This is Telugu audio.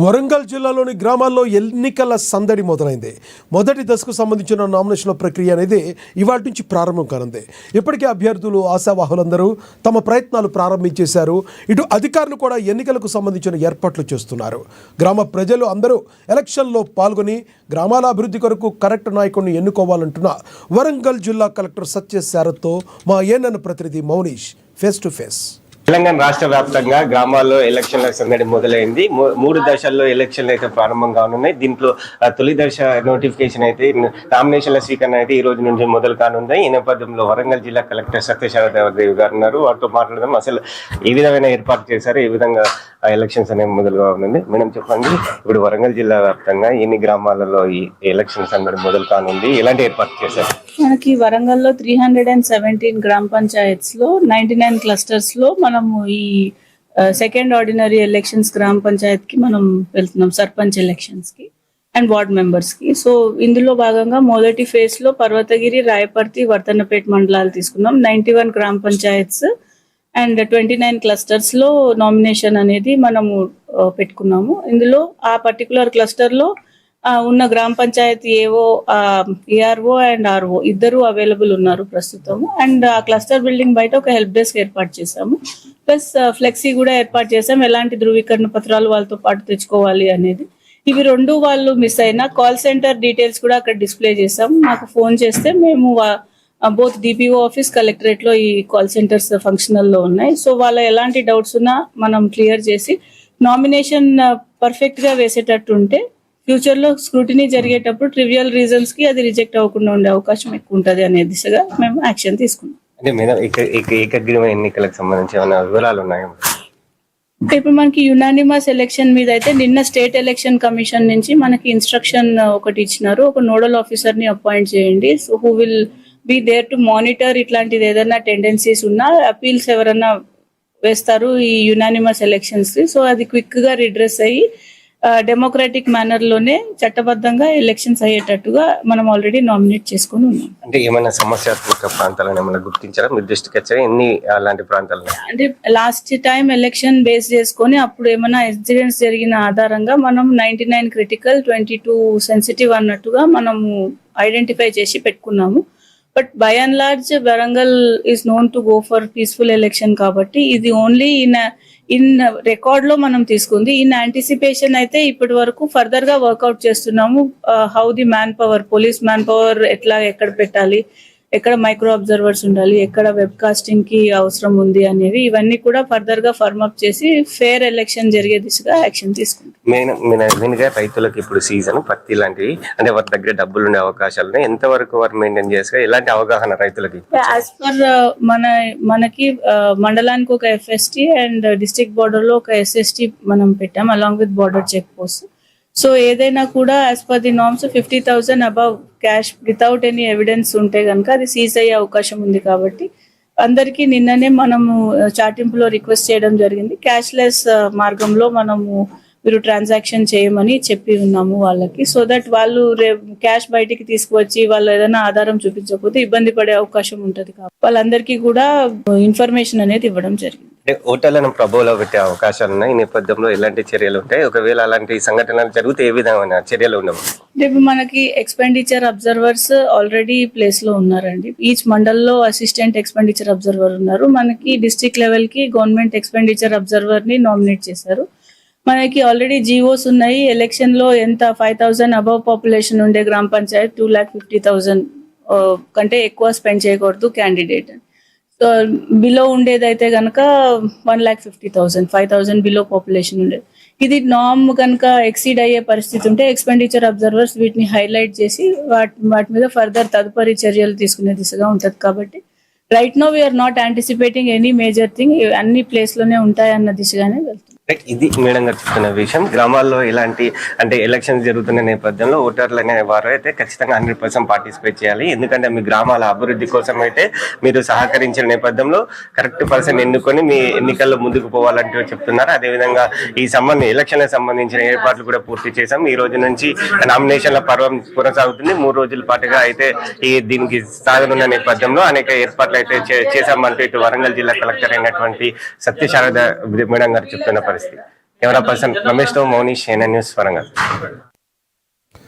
వరంగల్ జిల్లాలోని గ్రామాల్లో ఎన్నికల సందడి మొదలైంది. మొదటి దశకు సంబంధించిన నామినేషన్ల ప్రక్రియ అనేది ఇవాళ నుంచి ప్రారంభం కానుంది. ఇప్పటికే అభ్యర్థులు ఆశావాహులందరూ తమ ప్రయత్నాలు ప్రారంభించేశారు. ఇటు అధికారులు కూడా ఎన్నికలకు సంబంధించిన ఏర్పాట్లు చేస్తున్నారు. గ్రామ ప్రజలు అందరూ ఎలక్షన్లో పాల్గొని గ్రామాల అభివృద్ధి కొరకు కరెక్ట్ నాయకుడిని ఎన్నుకోవాలంటున్న వరంగల్ జిల్లా కలెక్టర్ సత్యశారథ్తో మా ఏఎన్ఎన్ ప్రతినిధి Mounish face to face. Telangana రాష్ట్ర వ్యాప్తంగా గ్రామాల్లో ఎలక్షన్ల సందడి మొదలైంది. 3 దశల్లో ఎలక్షన్లు అయితే ప్రారంభం కానున్నాయి. దీంట్లో తొలి దశ నోటిఫికేషన్ అయితే నామినేషన్ల స్వీకరణ అయితే ఈ రోజు నుంచి మొదలు కానుంది. ఈ నేపథ్యంలో వరంగల్ జిల్లా కలెక్టర్ సత్యశారథదేవి గారు ఉన్నారు. వారితో మాట్లాడదాం. అసలు ఏ విధమైన ఏర్పాటు చేశారు, ఏ విధంగా ఎలక్షన్స్ అనేవి మొదలుగా ఉంది. మేడం చెప్పండి, ఇప్పుడు వరంగల్ జిల్లా వ్యాప్తంగా ఎన్ని గ్రామాలలో ఈ ఎలక్షన్ సందడి మొదలు కానుంది, ఎలాంటి ఏర్పాటు చేశారు? మనకి వరంగల్లో 317 గ్రామ పంచాయత్స్ లో 99 క్లస్టర్స్ లో మనము ఈ సెకండ్ ఆర్డినరీ ఎలక్షన్స్ గ్రామ పంచాయత్ కి మనం వెళ్తున్నాం, సర్పంచ్ ఎలక్షన్స్ కి అండ్ వార్డ్ మెంబర్స్ కి. సో ఇందులో భాగంగా మొదటి ఫేజ్ లో పర్వతగిరి, రాయపర్తి, వర్ధన్నపేట మండలాలు తీసుకున్నాం. 91 గ్రామ పంచాయత్స్ అండ్ 29 క్లస్టర్స్ లో నామినేషన్ అనేది మనము పెట్టుకున్నాము. ఇందులో ఆ పర్టికులర్ క్లస్టర్ లో ఉన్న గ్రామ పంచాయతీ ఏఆర్ఓ అండ్ ఆర్ఓ ఇద్దరు అవైలబుల్ ఉన్నారు ప్రస్తుతము. అండ్ ఆ క్లస్టర్ బిల్డింగ్ బయట ఒక హెల్ప్ డెస్క్ ఏర్పాటు చేశాము. ప్లస్ ఫ్లెక్సీ కూడా ఏర్పాటు చేసాం, ఎలాంటి ధృవీకరణ పత్రాలు వాళ్ళతో పాటు తెచ్చుకోవాలి అనేది. ఇవి 2 వాళ్ళు మిస్ అయినా కాల్ సెంటర్ డీటెయిల్స్ కూడా అక్కడ డిస్ప్లే చేసాం. మాకు ఫోన్ చేస్తే మేము బోత్ డిపిఓ ఆఫీస్, కలెక్టరేట్ లో ఈ కాల్ సెంటర్స్ ఫంక్షనల్ లో ఉన్నాయి. సో వాళ్ళ ఎలాంటి డౌట్స్ ఉన్నా మనం క్లియర్ చేసి నామినేషన్ పర్ఫెక్ట్ గా వేసేటట్టు ఉంటే ఫ్యూచర్ లో స్క్రూటినీ జరిగేటప్పుడు ట్రివియల్ రీజన్స్ కి అది రిజెక్ట్ అవ్వకుండా ఉండే అవకాశం ఎక్కువ ఉంటది అనే దిశగా మేము యాక్షన్ తీసుకున్నాం. అంటే మేడం ఏకగ్రీవ ఎన్నికలకు సంబంధించి ఏమైనా వివరాలు ఉన్నాయా? ఇప్పుడు మనకి యునానిమస్ ఎలక్షన్ మీద అయితే నిన్న స్టేట్ ఎలక్షన్ కమిషన్ నుంచి మనకి ఇన్స్ట్రక్షన్ ఒకటి ఇచ్చినారు. ఒక నోడల్ ఆఫీసర్ ని అపాయింట్ చేయండి, so who will be there to monitor ఇట్లాంటిది ఏదైనా టెండెన్సీస్ ఉన్నా, అపీల్స్ ఎవరన్నా వేస్తారు ఈ యునానిమస్ ఎలక్షన్స్. సో అది క్విక్ గా రిడ్రెస్ అయ్యి డెమోక్రాటిక్ మేనర్ లోనే చట్టబద్ధంగా ఎలక్షన్స్ అయ్యేటట్టుగా మనం ఆల్రెడీ నామినేట్ చేసుకుని ఉన్నాం. అంటే ఏమైనా సమస్యాత్మక ప్రాంతాలను ఏమైనా గుర్తించారా మీరు దృష్టికి వచ్చారా? ఎన్ని అలాంటి ప్రాంతాలు? అంటే లాస్ట్ టైం ఎలక్షన్ బేస్ చేసుకొని అప్పుడు ఏమైనా ఇన్సిడెంట్స్ జరిగిన ఆధారంగా మనం 99 క్రిటికల్, 22 సెన్సిటివ్ అన్నట్టుగా మనము ఐడెంటిఫై చేసి పెట్టుకున్నాము. But by and large Warangal is known to go for peaceful election కాబట్టి ఇది ఓన్లీ ఇన్ రికార్డ్ లో మనం తీసుకుంది. ఇన్ యాంటిసిపేషన్ అయితే ఇప్పటి వరకు ఫర్దర్ గా వర్కౌట్ చేస్తున్నాము. How the man power, police man power ఎక్కడ పెట్టాలి, ఎక్కడ మైక్రో అబ్జర్వర్స్ ఉండాలి, ఎక్కడ వెబ్ కాస్టింగ్ కి అవసరం ఉంది అనేవి ఇవన్నీ కూడా ఫర్దర్ గా ఫర్మ్ అప్ చేసి ఫేర్ ఎలక్షన్ జరిగే దిశగా యాక్షన్ తీసుకుంటాం. మెయిన్గా రైతులకు ఇప్పుడు సీజన్ పత్తి లాంటివి, అంటే వారి దగ్గర డబ్బులు ఉండే అవకాశాలు ఎంత వరకు వారు మెయింటైన్ చేస్తారు, ఎలాంటి అవగాహన రైతులకి? యాజ్ పర్ మనకి మండలానికి ఒక ఎఫ్ఎస్టీ అండ్ డిస్ట్రిక్ట్ బార్డర్ లో ఒక ఎస్ఎస్టీ మనం పెట్టాం along with border check post. So ఏదైనా కూడా as per the norms 50,000 above cash without any evidence ఉంటే కనుక అది సీజ్ అయ్యే అవకాశం ఉంది. కాబట్టి అందరికీ నిన్ననే మనము చాటింపులో రిక్వెస్ట్ చేయడం జరిగింది. క్యాష్లెస్ మార్గంలో మనము మీరు ట్రాన్సాక్షన్ చేయమని చెప్పి ఉన్నాము వాళ్ళకి. సో దట్ వాళ్ళు క్యాష్ బయటికి తీసుకువచ్చి వాళ్ళు ఏదైనా ఆధారం చూపించకపోతే ఇబ్బంది పడే అవకాశం ఉంటుంది. కాబట్టి వాళ్ళందరికీ కూడా ఇన్ఫర్మేషన్ అనేది ఇవ్వడం జరిగింది. ఓటర్లను ప్రభావంలో పెట్టే అవకాశాలు ఉన్నాయి. ఈ నేపథ్యంలో ఎలాంటి చర్యలు ఉంటాయి, ఒకవేళ అలాంటి సంఘటనలు జరిగితే ఏ విధమైన చర్యలు ఉండవు? రేపు మనకి ఎక్స్పెండిచర్ అబ్జర్వర్స్ ఆల్రెడీ ప్లేస్ లో ఉన్నారండి. ఈచ్ మండల్లో అసిస్టెంట్ ఎక్స్పెండిచర్ అబ్జర్వర్ ఉన్నారు. మనకి డిస్ట్రిక్ట్ లెవెల్ కి గవర్నమెంట్ ఎక్స్పెండిచర్ అబ్జర్వర్ ని నామినేట్ చేశారు. మనకి ఆల్రెడీ జీవోస్ ఉన్నాయి. ఎలక్షన్ లో ఎంత 5,000 అబవ్ పాపులేషన్ ఉండే గ్రామ పంచాయత్ 2,50,000 కంటే ఎక్కువ స్పెండ్ చేయకూడదు క్యాండిడేట్. సో బిలో ఉండేదైతే కనుక 1,50,000, 5,000 బిలో పాపులేషన్ ఉండేది. ఇది నామ్ కనుక ఎక్సీడ్ అయ్యే పరిస్థితి ఉంటే ఎక్స్పెండిచర్ అబ్జర్వర్స్ వీటిని హైలైట్ చేసి వాటి మీద ఫర్దర్ తదుపరి చర్యలు తీసుకునే దిశగా ఉంటది. కాబట్టి right now we're not anticipating any major thing, అన్ని ప్లేస్ లోనే ఉంటాయన్న దిశగానే వెళ్తుంది. ఇది మేడం గారు చెప్తున్న విషయం. గ్రామాల్లో ఇలాంటి అంటే ఎలక్షన్స్ జరుగుతున్న నేపథ్యంలో ఓటర్లు అనే వారు అయితే ఖచ్చితంగా 100% పార్టిసిపేట్ చేయాలి. ఎందుకంటే మీ గ్రామాల అభివృద్ధి కోసం అయితే మీరు సహకరించిన నేపథ్యంలో కరెక్ట్ పర్సన్ ఎన్నుకొని మీ ఎన్నికల్లో ముందుకు పోవాలంటూ చెప్తున్నారు. అదేవిధంగా ఈ ఎలక్షన్ సంబంధించిన ఏర్పాట్లు కూడా పూర్తి చేశాం. ఈ రోజు నుంచి నామినేషన్ల పర్వం కొనసాగుతుంది. 3 రోజుల పాటుగా అయితే దీనికి సాగనున్న నేపథ్యంలో అనేక ఏర్పాట్లు అయితే చేశామంటూ ఇటు వరంగల్ జిల్లా కలెక్టర్ అయినటువంటి సత్యశారథ మేడం గారు చెప్తున్న పరిస్థితి. కెమెరా పర్సన్ రమేష్ తో మౌనిష్, ఏఎన్ఎన్ న్యూస్ వరంగల్.